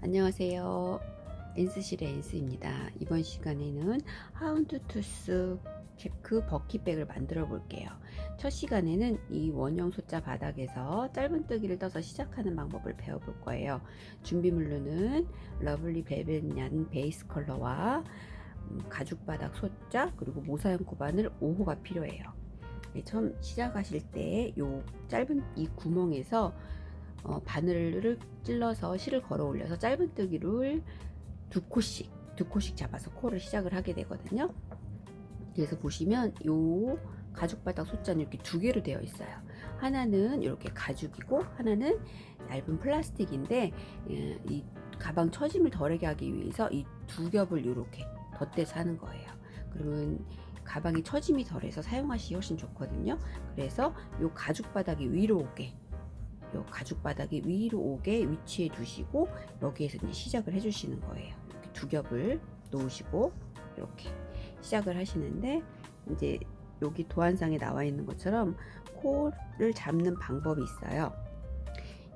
안녕하세요. 엔스실의 엔스입니다. 이번 시간에는 하운드 투스 체크 버킷백을 만들어 볼게요. 첫 시간에는 이 원형 소자 바닥에서 짧은뜨기를 떠서 시작하는 방법을 배워볼 거예요. 준비물로는 러블리 벨벳 얀 베이스 컬러와 가죽 바닥 소자 그리고 모사형 코바늘 5호가 필요해요. 처음 시작하실 때 요 짧은 이 구멍에서 바늘을 찔러서 실을 걸어 올려서 짧은뜨기를 두 코씩 잡아서 코를 시작을 하게 되거든요. 그래서 보시면 요 가죽 바닥 소자는 이렇게 두 개로 되어 있어요. 하나는 이렇게 가죽이고 하나는 얇은 플라스틱인데 이 가방 처짐을 덜하게 하기 위해서 이 두 겹을 이렇게 덧대서 하는 거예요. 그러면 가방이 처짐이 덜해서 사용하시기 훨씬 좋거든요. 그래서 요 가죽 바닥이 위로 오게 요 가죽 바닥이 위로 오게 위치해 두시고 여기에서 이제 시작을 해 주시는 거예요. 이렇게 두 겹을 놓으시고 이렇게 시작을 하시는데, 이제 여기 도안상에 나와 있는 것처럼 코를 잡는 방법이 있어요.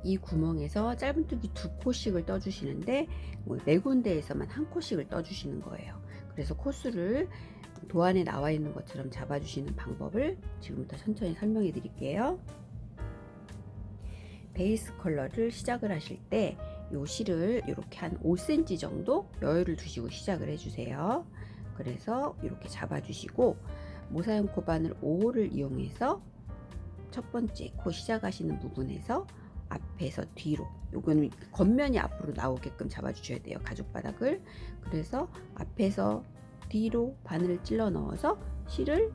이 구멍에서 짧은뜨기 두 코씩을 떠 주시는데 네 군데에서만 한 코씩을 떠 주시는 거예요. 그래서 코수를 도안에 나와 있는 것처럼 잡아 주시는 방법을 지금부터 천천히 설명해 드릴게요. 베이스 컬러를 시작을 하실 때 요 실을 이렇게 한 5cm 정도 여유를 두시고 시작을 해주세요. 그래서 이렇게 잡아주시고 모사형 코바늘 5호를 이용해서 첫 번째 코 시작하시는 부분에서 앞에서 뒤로, 요거는 겉면이 앞으로 나오게끔 잡아주셔야 돼요. 가죽 바닥을. 그래서 앞에서 뒤로 바늘을 찔러 넣어서 실을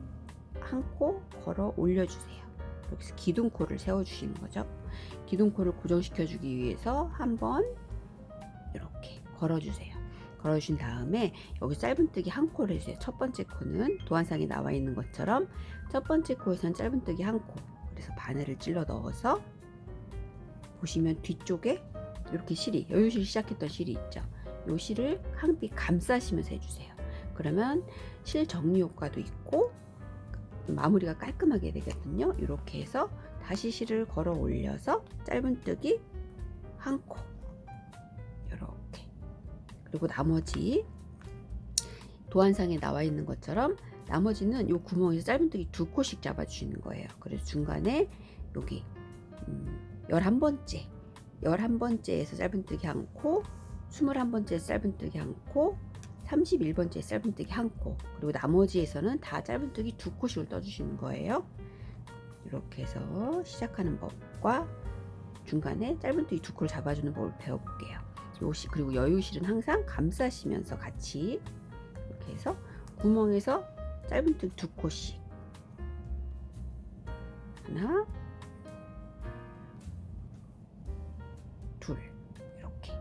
한 코 걸어 올려주세요. 여기서 기둥코를 세워주시는 거죠. 기둥코를 고정시켜 주기 위해서 한번 이렇게 걸어주세요. 걸어주신 다음에 여기 짧은뜨기 한 코를 해주세요. 첫 번째 코는 도안상에 나와 있는 것처럼 첫 번째 코에서는 짧은뜨기 한 코, 그래서 바늘을 찔러 넣어서 보시면 뒤쪽에 이렇게 실이, 여유실 시작했던 실이 있죠. 이 실을 항빛 감싸시면서 해주세요. 그러면 실 정리 효과도 있고 마무리가 깔끔하게 되거든요. 이렇게 해서 다시 실을 걸어 올려서 짧은뜨기 한 코, 이렇게. 그리고 나머지 도안상에 나와 있는 것처럼 나머지는 이 구멍에서 짧은뜨기 두 코씩 잡아 주시는 거예요. 그래서 중간에 여기 11번째에서 짧은뜨기 한 코, 21번째에서 짧은뜨기 한 코, 31번째 짧은뜨기 한 코, 그리고 나머지에서는 다 짧은뜨기 두 코씩을 떠주시는 거예요. 이렇게 해서 시작하는 법과 중간에 짧은뜨기 두 코를 잡아주는 법을 배워볼게요. 그리고 여유실은 항상 감싸시면서 같이 이렇게 해서 구멍에서 짧은뜨기 두 코씩, 하나, 둘, 이렇게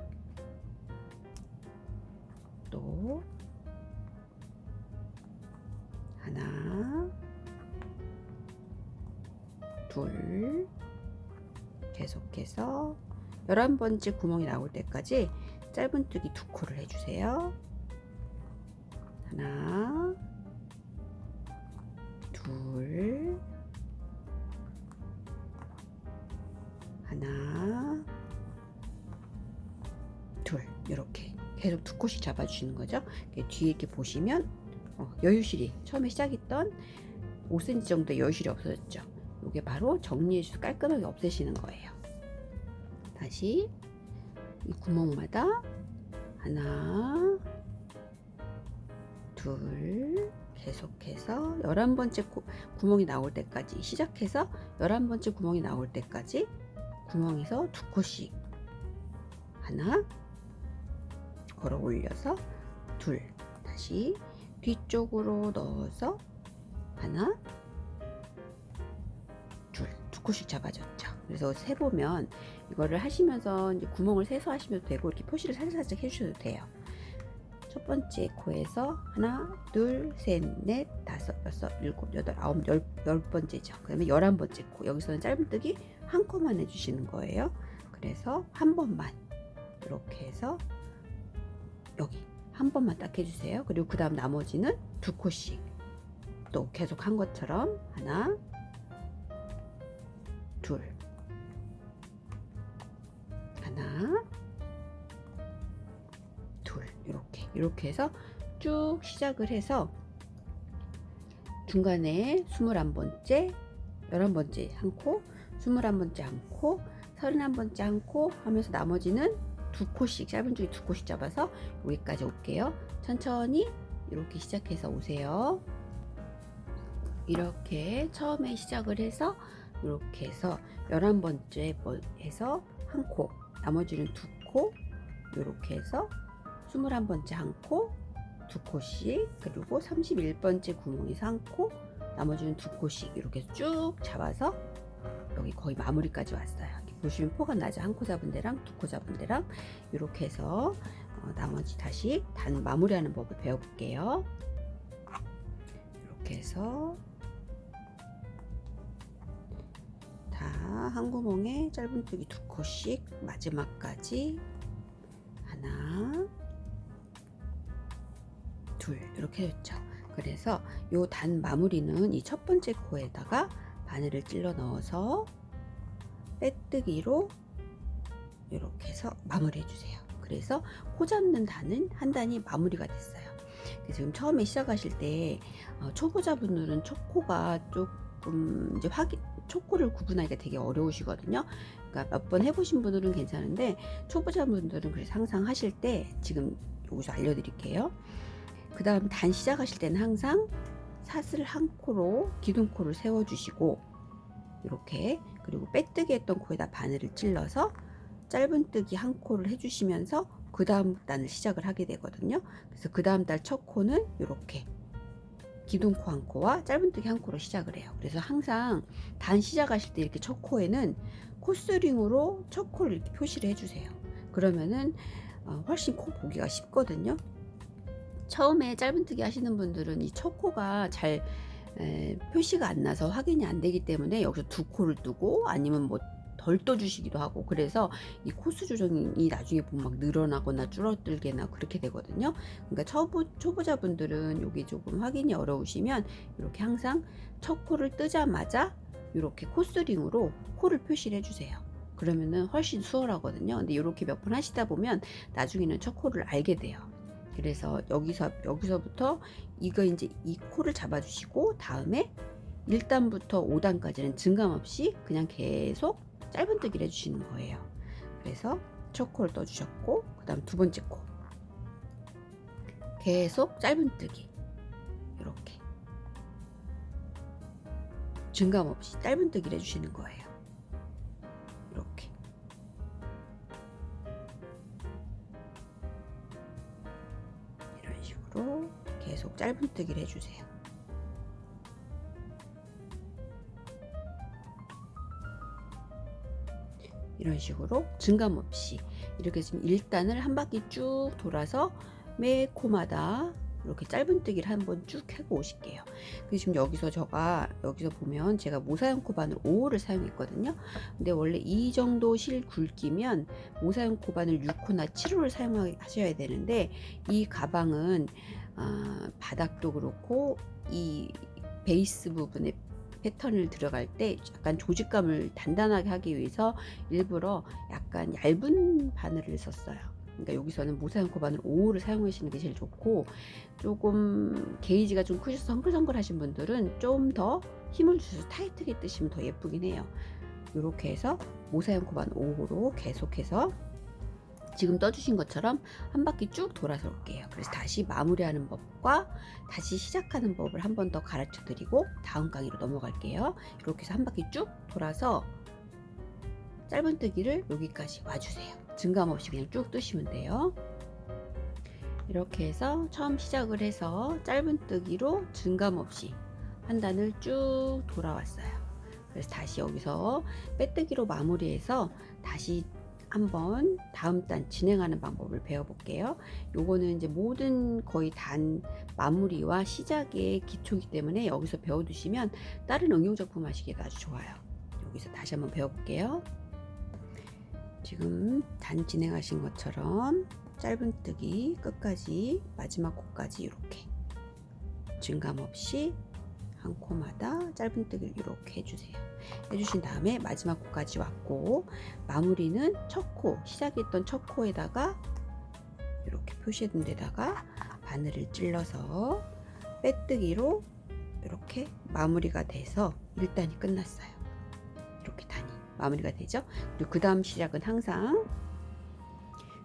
또 하나, 둘, 계속해서 11번째 구멍이 나올 때까지 짧은뜨기 두 코를 해주세요. 하나, 둘, 하나, 둘, 이렇게 계속 두 코씩 잡아주시는 거죠. 뒤에 이렇게 보시면 여유실이 처음에 시작했던 5cm 정도의 여유실이 없어졌죠. 이게 바로 정리해주셔서 깔끔하게 없애시는 거예요. 다시 이 구멍마다 하나, 둘, 계속해서 11번째 구멍이 나올 때까지, 시작해서 11번째 구멍이 나올 때까지 구멍에서 두 코씩, 하나, 걸어 올려서 둘, 다시 뒤쪽으로 넣어서 하나, 둘, 두 코씩 잡아줬죠. 그래서 세보면 이거를 하시면서 이제 구멍을 세서 하시면 되고 이렇게 표시를 살짝 해주셔도 돼요. 첫 번째 코에서 하나, 둘, 셋, 넷, 다섯, 여섯, 일곱, 여덟, 아홉, 열 번째죠. 그다음에 11번째 코, 여기서는 짧은뜨기 한 코만 해주시는 거예요. 그래서 한 번만 이렇게 해서 여기 한 번만 딱 해주세요. 그리고 그 다음 나머지는 두 코씩 또 계속 한 것처럼 하나, 둘, 하나, 이렇게 해서 쭉 시작을 해서 중간에 21번째, 11번째 한 코, 21번째 한 코, 31번째 한 코 하면서 나머지는 두 코씩, 짧은 줄기 두 코씩 잡아서 여기까지 올게요. 천천히 이렇게 시작해서 오세요. 이렇게 처음에 시작을 해서 이렇게 해서 11번째 해서 한 코, 나머지는 두 코, 이렇게 해서 21번째 한 코, 두 코씩, 그리고 31번째 구멍에서 한 코, 나머지는 두 코씩 이렇게 쭉 잡아서 여기 거의 마무리까지 왔어요. 보시면 포가 나죠. 한 코 잡은 데랑 두 코 잡은 데랑 이렇게 해서 나머지 다시 단 마무리하는 법을 배워볼게요. 이렇게 해서 다 한 구멍에 짧은뜨기 두 코씩 마지막까지 하나, 둘 이렇게 됐죠. 그래서 요 단 마무리는 이 첫 번째 코에다가 바늘을 찔러 넣어서 빼뜨기로 이렇게 해서 마무리해 주세요. 그래서 코 잡는 단은 한 단이 마무리가 됐어요. 지금 처음에 시작하실 때 초보자분들은 첫 코가 조금 이제 첫 코를 구분하기가 되게 어려우시거든요. 그러니까 몇 번 해보신 분들은 괜찮은데 초보자분들은 그래서 항상 하실 때 지금 여기서 알려드릴게요. 그 다음 단 시작하실 때는 항상 사슬 한 코로 기둥코를 세워주시고 이렇게, 그리고 빼뜨기 했던 코에다 바늘을 찔러서 짧은뜨기 한 코를 해주시면서 그 다음 단을 시작을 하게 되거든요. 그래서 그 다음 달 첫 코는 이렇게 기둥코 한 코와 짧은뜨기 한 코로 시작을 해요. 그래서 항상 단 시작하실 때 이렇게 첫 코에는 코스링으로 첫 코를 이렇게 표시를 해주세요. 그러면은 훨씬 코 보기가 쉽거든요. 처음에 짧은뜨기 하시는 분들은 이 첫 코가 잘 표시가 안 나서 확인이 안 되기 때문에 여기서 두 코를 뜨고 아니면 뭐 덜 떠주시기도 하고, 그래서 이 코수 조정이 나중에 보면 막 늘어나거나 줄어들거나 그렇게 되거든요. 그러니까 초보자분들은 여기 조금 확인이 어려우시면 이렇게 항상 첫 코를 뜨자마자 이렇게 코스링으로 코를 표시를 해주세요. 그러면은 훨씬 수월하거든요. 근데 이렇게 몇 번 하시다 보면 나중에는 첫 코를 알게 돼요. 그래서 여기서부터 이거 이제 이 코를 잡아주시고 다음에 1단부터 5단까지는 증감 없이 그냥 계속 짧은뜨기를 해주시는 거예요. 그래서 첫 코를 떠주셨고 그 다음 두 번째 코 계속 짧은뜨기, 이렇게 증감 없이 짧은뜨기를 해주시는 거예요. 이렇게 이런 식으로 계속 짧은뜨기를 해주세요. 이런 식으로 증감 없이 이렇게 지금 1단을 한 바퀴 쭉 돌아서 매 코마다 이렇게 짧은뜨기를 한번 쭉 하고 오실게요. 그리고 지금 여기서 보면 제가 모사형 코바늘 5호를 사용했거든요. 근데 원래 이 정도 실 굵기면 모사형 코바늘 6호나 7호를 사용하셔야 되는데 이 가방은 바닥도 그렇고 이 베이스 부분에 패턴을 들어갈 때 약간 조직감을 단단하게 하기 위해서 일부러 약간 얇은 바늘을 썼어요. 그러니까 여기서는 모사형 코바늘 5호를 사용하시는 게 제일 좋고, 조금 게이지가 좀 크셔서 성글성글 하신 분들은 좀 더 힘을 주셔서 타이트하게 뜨시면 더 예쁘긴 해요. 이렇게 해서 모사형 코바늘 5호로 계속해서 지금 떠주신 것처럼 한 바퀴 쭉 돌아서 올게요. 그래서 다시 마무리하는 법과 다시 시작하는 법을 한 번 더 가르쳐 드리고 다음 강의로 넘어갈게요. 이렇게 해서 한 바퀴 쭉 돌아서 짧은뜨기를 여기까지 와주세요. 증감 없이 그냥 쭉 뜨시면 돼요. 이렇게 해서 처음 시작을 해서 짧은뜨기로 증감 없이 한 단을 쭉 돌아왔어요. 그래서 다시 여기서 빼뜨기로 마무리해서 다시 한번 다음 단 진행하는 방법을 배워볼게요. 요거는 이제 모든 거의 단 마무리와 시작의 기초이기 때문에 여기서 배워두시면 다른 응용작품 하시기에도 아주 좋아요. 여기서 다시 한번 배워볼게요. 지금 단 진행하신 것처럼 짧은뜨기 끝까지 마지막 코까지 이렇게 증감 없이 한 코마다 짧은뜨기를 이렇게 해주신 다음에 마지막 코까지 왔고, 마무리는 첫 코, 시작했던 첫 코에다가 이렇게 표시해둔 데다가 바늘을 찔러서 빼뜨기로 이렇게 마무리가 돼서 1단이 끝났어요. 이렇게 단이 마무리가 되죠. 그리고 그 다음 시작은 항상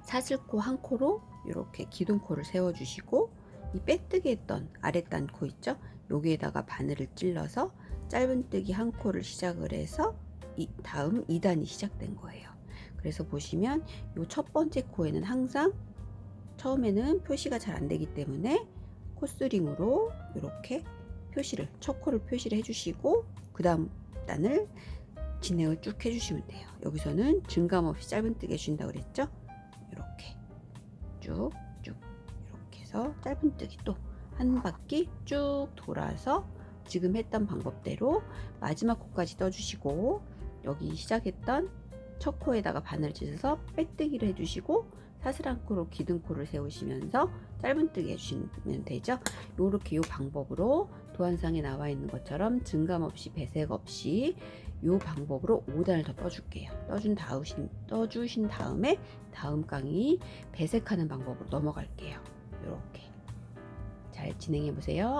사슬코 한 코로 이렇게 기둥코를 세워주시고 이 빼뜨기 했던 아랫단 코 있죠? 여기에다가 바늘을 찔러서 짧은뜨기 한 코를 시작을 해서 다음 2단이 시작된 거예요. 그래서 보시면 이 첫 번째 코에는 항상 처음에는 표시가 잘 안 되기 때문에 코스링으로 이렇게 표시를 첫 코를 표시를 해주시고 그 다음 단을 진행을 쭉 해주시면 돼요. 여기서는 증감 없이 짧은뜨기 해준다고 그랬죠? 이렇게 쭉쭉 이렇게 해서 짧은뜨기 또 한 바퀴 쭉 돌아서 지금 했던 방법대로 마지막 코까지 떠주시고 여기 시작했던 첫 코에다가 바늘을 찢어서 빼뜨기를 해주시고 사슬 한 코로 기둥코를 세우시면서 짧은뜨기 해주시면 되죠. 이렇게 이 방법으로 도안상에 나와 있는 것처럼 증감 없이 배색 없이 이 방법으로 5단을 더 떠줄게요. 떠주신 다음에 다음 강의 배색하는 방법으로 넘어갈게요. 이렇게 잘 진행해 보세요.